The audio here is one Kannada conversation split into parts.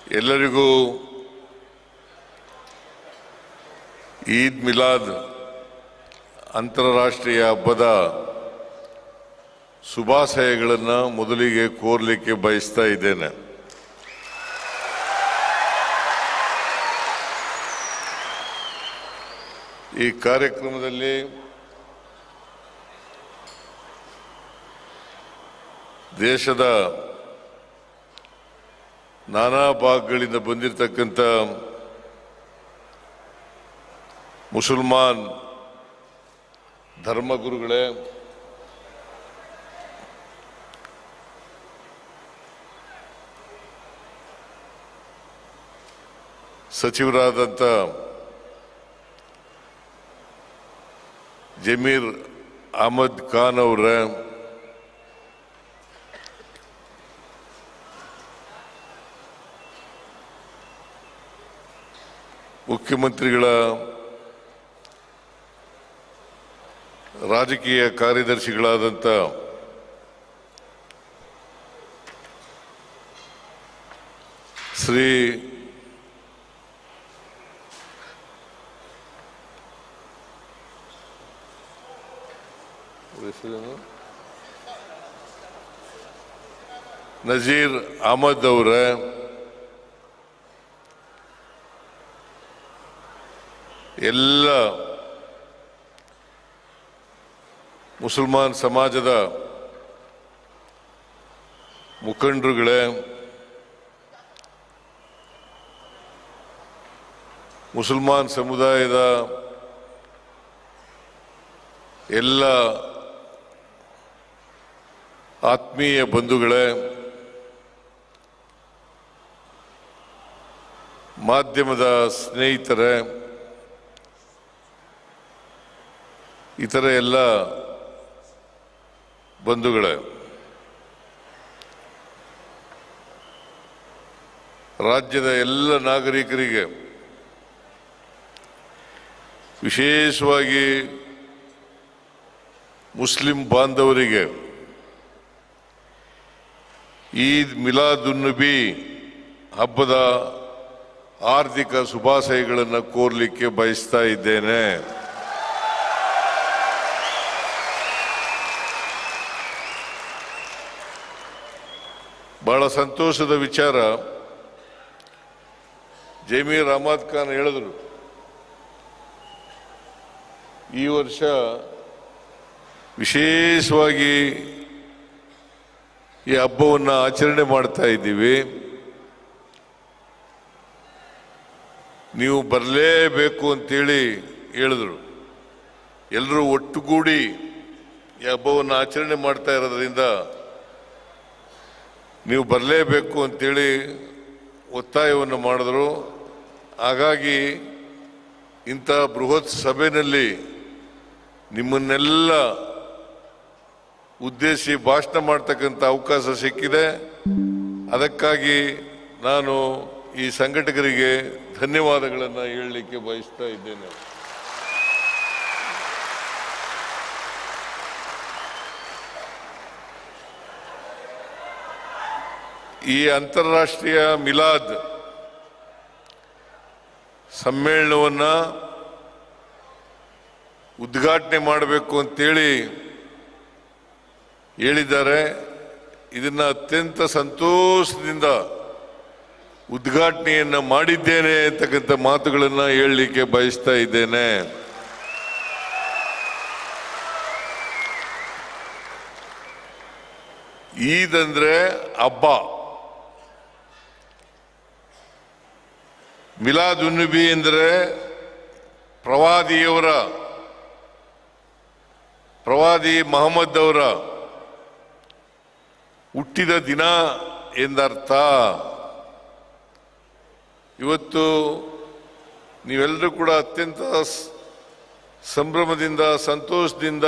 ಎಲ್ಲರಿಗೂ ಈದ್ ಮಿಲಾದ್ ಅಂತಾರಾಷ್ಟ್ರೀಯ ಹಬ್ಬದ ಶುಭಾಶಯಗಳನ್ನು ಮೊದಲಿಗೆ ಕೋರಲಿಕ್ಕೆ ಬಯಸ್ತಾ ಇದ್ದೇನೆ. ಈ ಕಾರ್ಯಕ್ರಮದಲ್ಲಿ ದೇಶದ ನಾನಾ ಭಾಗಗಳಿಂದ ಬಂದಿರತಕ್ಕಂಥ ಮುಸಲ್ಮಾನ್ ಧರ್ಮಗುರುಗಳೇ, ಸಚಿವರಾದಂಥ ಜಮೀರ್ ಅಹಮದ್ ಖಾನ್ ಅವರೇ, ಮುಖ್ಯಮಂತ್ರಿಗಳ ರಾಜಕೀಯ ಕಾರ್ಯದರ್ಶಿಗಳಾದಂಥ ಶ್ರೀ ನಜೀರ್ ಅಹಮದ್ ಅವರೇ, ಎಲ್ಲ ಮುಸಲ್ಮಾನ್ ಸಮಾಜದ ಮುಖಂಡರುಗಳೇ, ಮುಸಲ್ಮಾನ್ ಸಮುದಾಯದ ಎಲ್ಲ ಆತ್ಮೀಯ ಬಂಧುಗಳೇ, ಮಾಧ್ಯಮದ ಸ್ನೇಹಿತರೇ, ಇತರ ಎಲ್ಲ ಬಂಧುಗಳೇ, ರಾಜ್ಯದ ಎಲ್ಲ ನಾಗರಿಕರಿಗೆ, ವಿಶೇಷವಾಗಿ ಮುಸ್ಲಿಂ ಬಾಂಧವರಿಗೆ ಈದ್ ಮಿಲಾದುನ್ನಬಿ ಹಬ್ಬದ ಆರ್ಥಿಕ ಶುಭಾಶಯಗಳನ್ನು ಕೋರಲಿಕ್ಕೆ ಬಯಸ್ತಾ ಇದ್ದೇನೆ. ಬಹಳ ಸಂತೋಷದ ವಿಚಾರ, ಜಮೀರ್ ಅಹಮದ್ ಖಾನ್ ಹೇಳಿದ್ರು, ಈ ವರ್ಷ ವಿಶೇಷವಾಗಿ ಈ ಹಬ್ಬವನ್ನು ಆಚರಣೆ ಮಾಡ್ತಾ ಇದ್ದೀವಿ, ನೀವು ಬರಲೇಬೇಕು ಅಂತೇಳಿ ಹೇಳಿದ್ರು. ಎಲ್ಲರೂ ಒಟ್ಟುಗೂಡಿ ಈ ಹಬ್ಬವನ್ನು ಆಚರಣೆ ಮಾಡ್ತಾ ಇರೋದ್ರಿಂದ ನೀವು ಬರಲೇಬೇಕು ಅಂತೇಳಿ ಒತ್ತಾಯವನ್ನು ಮಾಡಿದ್ರು. ಹಾಗಾಗಿ ಇಂಥ ಬೃಹತ್ ಸಭೆಯಲ್ಲಿ ನಿಮ್ಮನ್ನೆಲ್ಲ ಉದ್ದೇಶಿಸಿ ಭಾಷಣ ಮಾಡ್ತಕ್ಕಂಥ ಅವಕಾಶ ಸಿಕ್ಕಿದೆ. ಅದಕ್ಕಾಗಿ ನಾನು ಈ ಸಂಘಟಕರಿಗೆ ಧನ್ಯವಾದಗಳನ್ನು ಹೇಳಲಿಕ್ಕೆ ಬಯಸ್ತಾ ಇದ್ದೇನೆ. ಈ ಅಂತಾರಾಷ್ಟ್ರೀಯ ಮಿಲಾದ್ ಸಮ್ಮೇಳನವನ್ನು ಉದ್ಘಾಟನೆ ಮಾಡಬೇಕು ಅಂತೇಳಿ ಹೇಳಿದ್ದಾರೆ. ಇದನ್ನು ಅತ್ಯಂತ ಸಂತೋಷದಿಂದ ಉದ್ಘಾಟನೆಯನ್ನು ಮಾಡಿದ್ದೇನೆ ಅಂತಕ್ಕಂಥ ಮಾತುಗಳನ್ನು ಹೇಳಲಿಕ್ಕೆ ಬಯಸ್ತಾ ಇದ್ದೇನೆ. ಈದ್ ಅಂದ್ರೆ ಹಬ್ಬ, ಮಿಲಾದ್ ಉನ್ನಬಿ ಅಂದರೆ ಪ್ರವಾದಿ ಮಹಮ್ಮದ್ ಅವರ ಹುಟ್ಟಿದ ದಿನ ಎಂದರ್ಥ. ಇವತ್ತು ನೀವೆಲ್ಲರೂ ಕೂಡ ಅತ್ಯಂತ ಸಂಭ್ರಮದಿಂದ, ಸಂತೋಷದಿಂದ,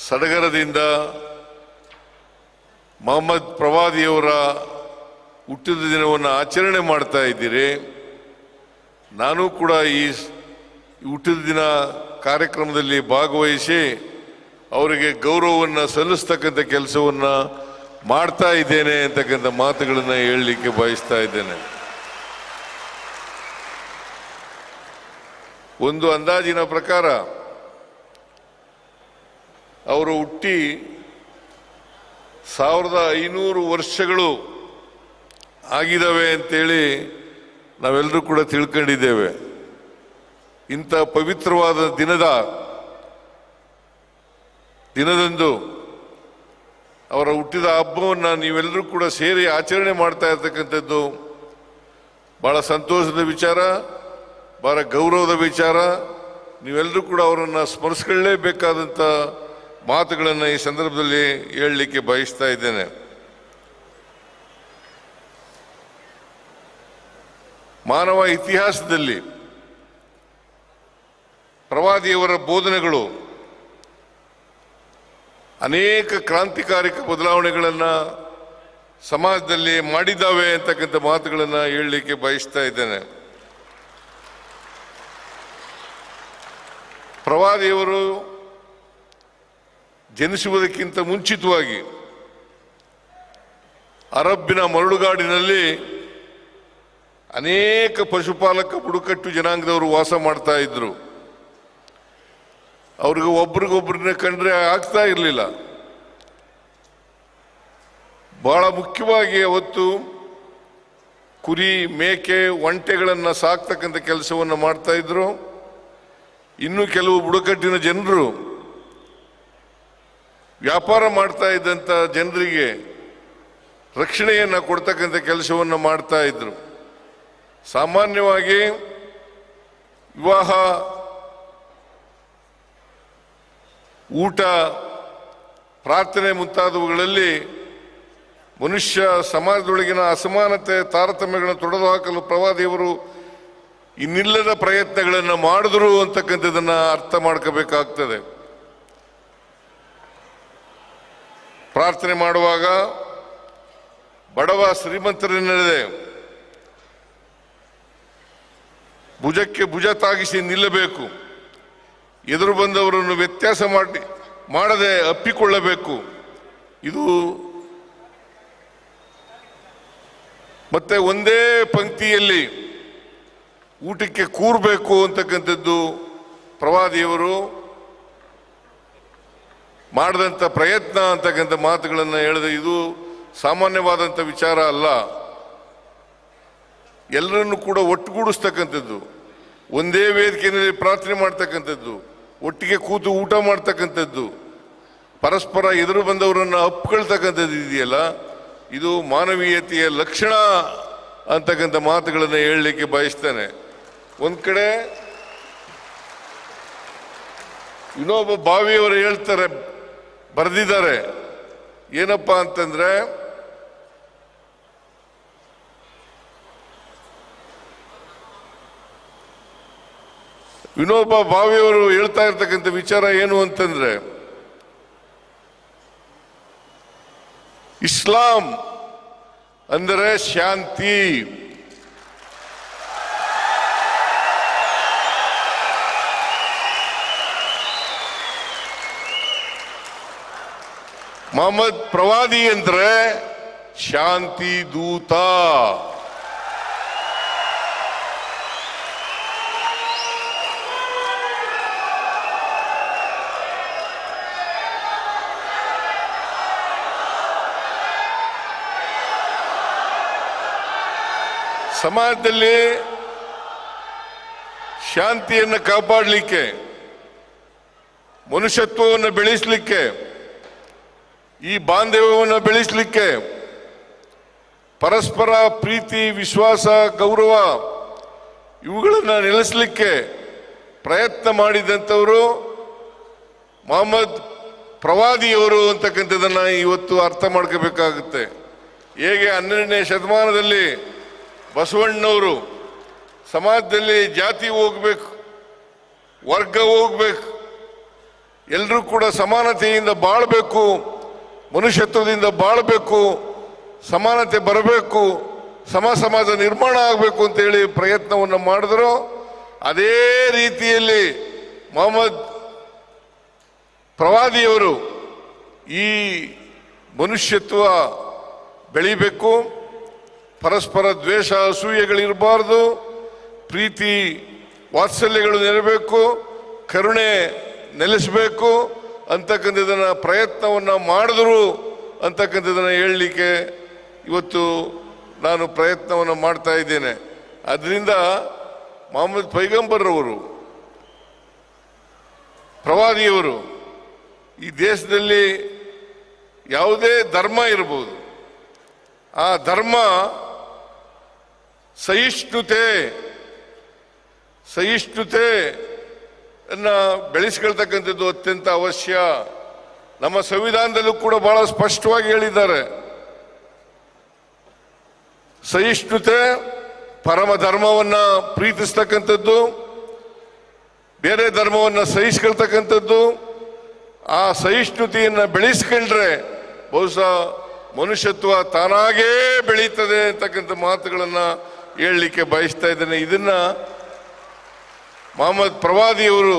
ಸಡಗರದಿಂದ ಮೊಹಮ್ಮದ್ ಪ್ರವಾದಿಯವರ ಹುಟ್ಟಿದ ದಿನವನ್ನು ಆಚರಣೆ ಮಾಡ್ತಾ ಇದ್ದೀರಿ. ನಾನು ಕೂಡ ಈ ಹುಟ್ಟಿದ ದಿನ ಕಾರ್ಯಕ್ರಮದಲ್ಲಿ ಭಾಗವಹಿಸಿ ಅವರಿಗೆ ಗೌರವವನ್ನು ಸಲ್ಲಿಸ್ತಕ್ಕಂಥ ಕೆಲಸವನ್ನು ಮಾಡ್ತಾ ಇದ್ದೇನೆ ಅಂತಕ್ಕಂಥ ಮಾತುಗಳನ್ನ ಹೇಳಲಿಕ್ಕೆ ಬಯಸ್ತಾ ಇದ್ದೇನೆ. ಒಂದು ಅಂದಾಜಿನ ಪ್ರಕಾರ ಅವರು ಹುಟ್ಟಿ 1500 ವರ್ಷಗಳು ಆಗಿದ್ದಾವೆ ಅಂತೇಳಿ ನಾವೆಲ್ಲರೂ ಕೂಡ ತಿಳ್ಕೊಂಡಿದ್ದೇವೆ. ಇಂಥ ಪವಿತ್ರವಾದ ದಿನದಂದು ಅವರ ಹುಟ್ಟಿದ ಹಬ್ಬವನ್ನು ನೀವೆಲ್ಲರೂ ಕೂಡ ಸೇರಿ ಆಚರಣೆ ಮಾಡ್ತಾ ಇರ್ತಕ್ಕಂಥದ್ದು ಬಹಳ ಸಂತೋಷದ ವಿಚಾರ, ಬಹಳ ಗೌರವದ ವಿಚಾರ. ನೀವೆಲ್ಲರೂ ಕೂಡ ಅವರನ್ನು ಸ್ಮರಿಸ್ಕೊಳ್ಳೇಬೇಕಾದಂಥ ಮಾತುಗಳನ್ನು ಈ ಸಂದರ್ಭದಲ್ಲಿ ಹೇಳಲಿಕ್ಕೆ ಬಯಸ್ತಾ ಇದ್ದೇನೆ. ಮಾನವ ಇತಿಹಾಸದಲ್ಲಿ ಪ್ರವಾದಿಯವರ ಬೋಧನೆಗಳು ಅನೇಕ ಕ್ರಾಂತಿಕಾರಿಕ ಬದಲಾವಣೆಗಳನ್ನು ಸಮಾಜದಲ್ಲಿ ಮಾಡಿದ್ದಾವೆ ಅಂತಕ್ಕಂಥ ಮಾತುಗಳನ್ನು ಹೇಳಲಿಕ್ಕೆ ಬಯಸ್ತಾ ಇದ್ದೇನೆ. ಪ್ರವಾದಿಯವರು ಜನಿಸುವುದಕ್ಕಿಂತ ಮುಂಚಿತವಾಗಿ ಅರಬ್ಬಿನ ಮರಳುಗಾಡಿನಲ್ಲಿ ಅನೇಕ ಪಶುಪಾಲಕ ಬುಡಕಟ್ಟು ಜನಾಂಗದವರು ವಾಸ ಮಾಡ್ತಾ ಇದ್ರು. ಅವ್ರಿಗೆ ಒಬ್ರಿಗೊಬ್ಬರನ್ನ ಕಂಡ್ರೆ ಆಗ್ತಾ ಇರಲಿಲ್ಲ. ಬಹಳ ಮುಖ್ಯವಾಗಿ ಅವತ್ತು ಕುರಿ, ಮೇಕೆ, ಒಂಟೆಗಳನ್ನು ಸಾಕ್ತಕ್ಕಂಥ ಕೆಲಸವನ್ನು ಮಾಡ್ತಾ ಇದ್ರು. ಇನ್ನು ಕೆಲವು ಬುಡಕಟ್ಟಿನ ಜನರು ವ್ಯಾಪಾರ ಮಾಡ್ತಾ ಇದ್ದಂಥ ಜನರಿಗೆ ರಕ್ಷಣೆಯನ್ನು ಕೊಡ್ತಕ್ಕಂಥ ಕೆಲಸವನ್ನು ಮಾಡ್ತಾ ಇದ್ರು. ಸಾಮಾನ್ಯವಾಗಿ ವಿವಾಹ, ಊಟ, ಪ್ರಾರ್ಥನೆ ಮುಂತಾದವುಗಳಲ್ಲಿ ಮನುಷ್ಯ ಸಮಾಜದೊಳಗಿನ ಅಸಮಾನತೆ, ತಾರತಮ್ಯಗಳನ್ನು ತೊಡೆದು ಹಾಕಲು ಪ್ರವಾದಿಯವರು ಇನ್ನಿಲ್ಲದ ಪ್ರಯತ್ನಗಳನ್ನು ಮಾಡಿದ್ರು ಅಂತಕ್ಕಂಥದ್ದನ್ನು ಅರ್ಥ ಮಾಡ್ಕೋಬೇಕಾಗ್ತದೆ. ಪ್ರಾರ್ಥನೆ ಮಾಡುವಾಗ ಬಡವ ಶ್ರೀಮಂತರೆನ್ನದೆ ಭುಜಕ್ಕೆ ಭುಜ ತಾಗಿಸಿ ನಿಲ್ಲಬೇಕು. ಎದುರು ಬಂದವರನ್ನು ವ್ಯತ್ಯಾಸ ಮಾಡದೆ ಅಪ್ಪಿಕೊಳ್ಳಬೇಕು. ಇದು ಮತ್ತೆ ಒಂದೇ ಪಂಕ್ತಿಯಲ್ಲಿ ಊಟಕ್ಕೆ ಕೂರಬೇಕು ಅಂತಕ್ಕಂಥದ್ದು ಪ್ರವಾದಿಯವರು ಮಾಡಿದಂಥ ಪ್ರಯತ್ನ ಅಂತಕ್ಕಂಥ ಮಾತುಗಳನ್ನು ಹೇಳಿದೆ. ಇದು ಸಾಮಾನ್ಯವಾದಂಥ ವಿಚಾರ ಅಲ್ಲ. ಎಲ್ಲರನ್ನು ಕೂಡ ಒಟ್ಟುಗೂಡಿಸ್ತಕ್ಕಂಥದ್ದು, ಒಂದೇ ವೇದಿಕೆಯಲ್ಲಿ ಪ್ರಾರ್ಥನೆ ಮಾಡ್ತಕ್ಕಂಥದ್ದು, ಒಟ್ಟಿಗೆ ಕೂತು ಊಟ ಮಾಡ್ತಕ್ಕಂಥದ್ದು, ಪರಸ್ಪರ ಎದುರು ಬಂದವರನ್ನು ಅಪ್ಕೊಳ್ತಕ್ಕಂಥದ್ದು ಇದೆಯಲ್ಲ, ಇದು ಮಾನವೀಯತೆಯ ಲಕ್ಷಣ ಅಂತಕ್ಕಂಥ ಮಾತುಗಳನ್ನು ಹೇಳಲಿಕ್ಕೆ ಬಯಸ್ತೇನೆ. ಒಂದು ಕಡೆ ವಿನೋಬ ಭಾವೆಯವರು ಹೇಳ್ತಾರೆ, ಬರೆದಿದ್ದಾರೆ, ಏನಪ್ಪ ಅಂತಂದ್ರೆ ವಿನೋಬ ಭಾವೆಯವರು ಹೇಳ್ತಾ ಇರ್ತಕ್ಕಂಥ ವಿಚಾರ ಏನು ಅಂತಂದ್ರೆ, ಇಸ್ಲಾಂ ಅಂದರೆ ಶಾಂತಿ, ಮೊಹಮ್ಮದ್ ಪ್ರವಾದಿ ಅಂದ್ರೆ ಶಾಂತಿ ದೂತ. ಸಮಾಜದಲ್ಲಿ ಶಾಂತಿಯನ್ನು ಕಾಪಾಡಲಿಕ್ಕೆ, ಮನುಷ್ಯತ್ವವನ್ನು ಬೆಳೆಸಲಿಕ್ಕೆ, ಈ ಬಾಂಧವ್ಯವನ್ನು ಬೆಳೆಸಲಿಕ್ಕೆ, ಪರಸ್ಪರ ಪ್ರೀತಿ, ವಿಶ್ವಾಸ, ಗೌರವ ಇವುಗಳನ್ನು ನೆಲೆಸಲಿಕ್ಕೆ ಪ್ರಯತ್ನ ಮಾಡಿದಂಥವರು ಮೊಹಮ್ಮದ್ ಪ್ರವಾದಿಯವರು ಅಂತಕ್ಕಂಥದ್ದನ್ನು ಇವತ್ತು ಅರ್ಥ ಮಾಡ್ಕೋಬೇಕಾಗುತ್ತೆ. ಹೇಗೆ 12ನೇ ಶತಮಾನದಲ್ಲಿ ಬಸವಣ್ಣವರು ಸಮಾಜದಲ್ಲಿ ಜಾತಿ ಹೋಗ್ಬೇಕು, ವರ್ಗ ಹೋಗ್ಬೇಕು, ಎಲ್ಲರೂ ಕೂಡ ಸಮಾನತೆಯಿಂದ ಬಾಳಬೇಕು, ಮನುಷ್ಯತ್ವದಿಂದ ಬಾಳಬೇಕು, ಸಮಾನತೆ ಬರಬೇಕು, ಸಮಾಜ ನಿರ್ಮಾಣ ಆಗಬೇಕು ಅಂತೇಳಿ ಪ್ರಯತ್ನವನ್ನು ಮಾಡಿದ್ರು. ಅದೇ ರೀತಿಯಲ್ಲಿ ಮೊಹಮ್ಮದ್ ಪ್ರವಾದಿಯವರು ಈ ಮನುಷ್ಯತ್ವ ಬೆಳಿಬೇಕು, ಪರಸ್ಪರ ದ್ವೇಷ ಅಸೂಯೆಗಳಿರಬಾರ್ದು, ಪ್ರೀತಿ ವಾತ್ಸಲ್ಯಗಳು ನೆರಬೇಕು, ಕರುಣೆ ನೆಲೆಸಬೇಕು ಅಂತಕ್ಕಂಥದ್ದನ್ನು ಪ್ರಯತ್ನವನ್ನು ಮಾಡಿದ್ರು ಅಂತಕ್ಕಂಥದ್ದನ್ನು ಹೇಳಲಿಕ್ಕೆ ಇವತ್ತು ನಾನು ಪ್ರಯತ್ನವನ್ನು ಮಾಡ್ತಾ ಇದ್ದೇನೆ. ಅದರಿಂದ ಮೊಹಮ್ಮದ್ ಪೈಗಂಬರ್ರವರು, ಪ್ರವಾದಿಯವರು, ಈ ದೇಶದಲ್ಲಿ ಯಾವುದೇ ಧರ್ಮ ಇರಬಹುದು, ಆ ಧರ್ಮ ಸಹಿಷ್ಣುತೆಯನ್ನು ಬೆಳೆಸ್ಕೊಳ್ತಕ್ಕಂಥದ್ದು ಅತ್ಯಂತ ಅವಶ್ಯ. ನಮ್ಮ ಸಂವಿಧಾನದಲ್ಲೂ ಕೂಡ ಬಹಳ ಸ್ಪಷ್ಟವಾಗಿ ಹೇಳಿದ್ದಾರೆ, ಸಹಿಷ್ಣುತೆ, ಪರಮ ಧರ್ಮವನ್ನು ಪ್ರೀತಿಸ್ತಕ್ಕಂಥದ್ದು, ಬೇರೆ ಧರ್ಮವನ್ನು ಸಹಿಸ್ಕೊಳ್ತಕ್ಕಂಥದ್ದು. ಆ ಸಹಿಷ್ಣುತೆಯನ್ನು ಬೆಳೆಸ್ಕೊಂಡ್ರೆ ಬಹುಶಃ ಮನುಷ್ಯತ್ವ ತಾನಾಗೇ ಬೆಳೀತದೆ ಅಂತಕ್ಕಂಥ ಮಾತುಗಳನ್ನು ಹೇಳಲಿಕ್ಕೆ ಬಯಸ್ತಾ ಇದ್ದೇನೆ. ಇದನ್ನ ಮೊಹಮ್ಮದ್ ಪ್ರವಾದಿಯವರು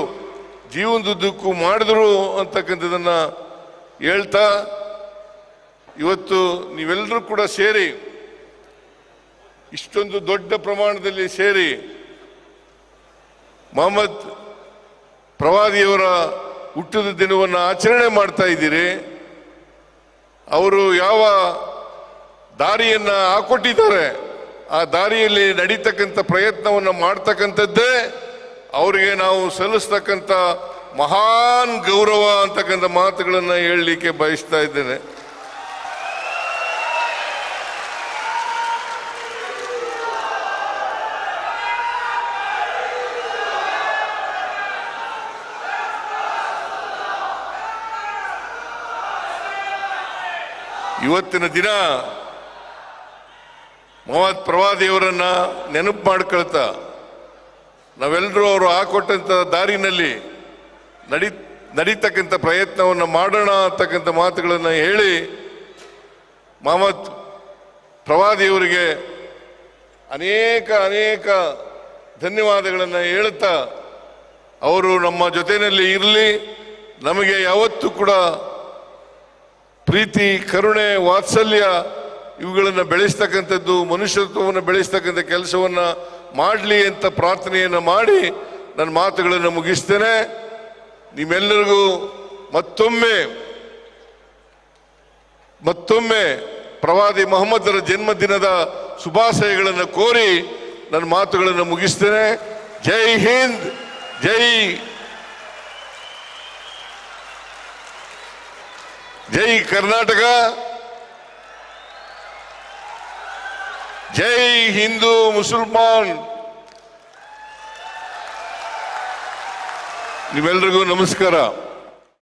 ಜೀವನದುದ್ದಕ್ಕೂ ಮಾಡಿದ್ರು ಅಂತಕ್ಕಂಥದ್ದನ್ನು ಹೇಳ್ತಾ, ಇವತ್ತು ನೀವೆಲ್ಲರೂ ಕೂಡ ಸೇರಿ, ಇಷ್ಟೊಂದು ದೊಡ್ಡ ಪ್ರಮಾಣದಲ್ಲಿ ಸೇರಿ ಮೊಹಮ್ಮದ್ ಪ್ರವಾದಿಯವರ ಹುಟ್ಟಿದ ದಿನವನ್ನು ಆಚರಣೆ ಮಾಡ್ತಾ ಇದ್ದೀರಿ. ಅವರು ಯಾವ ದಾರಿಯನ್ನು ಹಾಕೊಟ್ಟಿದ್ದಾರೆ ಆ ದಾರಿಯಲ್ಲಿ ನಡೀತಕ್ಕಂಥ ಪ್ರಯತ್ನವನ್ನು ಮಾಡ್ತಕ್ಕಂಥದ್ದೇ ಅವರಿಗೆ ನಾವು ಸಲ್ಲಿಸ್ತಕ್ಕಂಥ ಮಹಾನ್ ಗೌರವ ಅಂತಕ್ಕಂಥ ಮಾತುಗಳನ್ನು ಹೇಳಲಿಕ್ಕೆ ಬಯಸ್ತಾ ಇದ್ದೇನೆ. ಇವತ್ತಿನ ದಿನ ಮೊಹಮ್ಮದ್ ಪ್ರವಾದಿಯವರನ್ನ ನೆನಪು ಮಾಡ್ಕೊಳ್ತಾ ನಾವೆಲ್ಲರೂ ಅವರು ಹಾಕೊಟ್ಟಂಥ ದಾರಿನಲ್ಲಿ ನಡೀತಕ್ಕಂಥ ಪ್ರಯತ್ನವನ್ನು ಮಾಡೋಣ ಅಂತಕ್ಕಂಥ ಮಾತುಗಳನ್ನು ಹೇಳಿ, ಮೊಹಮ್ಮದ್ ಪ್ರವಾದಿಯವರಿಗೆ ಅನೇಕ ಧನ್ಯವಾದಗಳನ್ನು ಹೇಳುತ್ತಾ, ಅವರು ನಮ್ಮ ಜೊತೆಯಲ್ಲಿ ಇರಲಿ, ನಮಗೆ ಯಾವತ್ತೂ ಕೂಡ ಪ್ರೀತಿ, ಕರುಣೆ, ವಾತ್ಸಲ್ಯ ಇವುಗಳನ್ನು ಬೆಳೆಸ್ತಕ್ಕಂಥದ್ದು, ಮನುಷ್ಯತ್ವವನ್ನು ಬೆಳೆಸ್ತಕ್ಕಂಥ ಕೆಲಸವನ್ನು ಮಾಡಲಿ ಅಂತ ಪ್ರಾರ್ಥನೆಯನ್ನು ಮಾಡಿ ನನ್ನ ಮಾತುಗಳನ್ನು ಮುಗಿಸ್ತೇನೆ. ನಿಮ್ಮೆಲ್ಲರಿಗೂ ಮತ್ತೊಮ್ಮೆ ಪ್ರವಾದಿ ಮೊಹಮ್ಮದರ ಜನ್ಮದಿನದ ಶುಭಾಶಯಗಳನ್ನು ಕೋರಿ ನನ್ನ ಮಾತುಗಳನ್ನು ಮುಗಿಸ್ತೇನೆ. ಜೈ ಹಿಂದ್, ಜೈ ಕರ್ನಾಟಕ, ಜೈ ಹಿಂದೂ ಮುಸಲ್ಮಾನ್. ನಿಮ್ಮೆಲ್ಲರಿಗೂ ನಮಸ್ಕಾರ.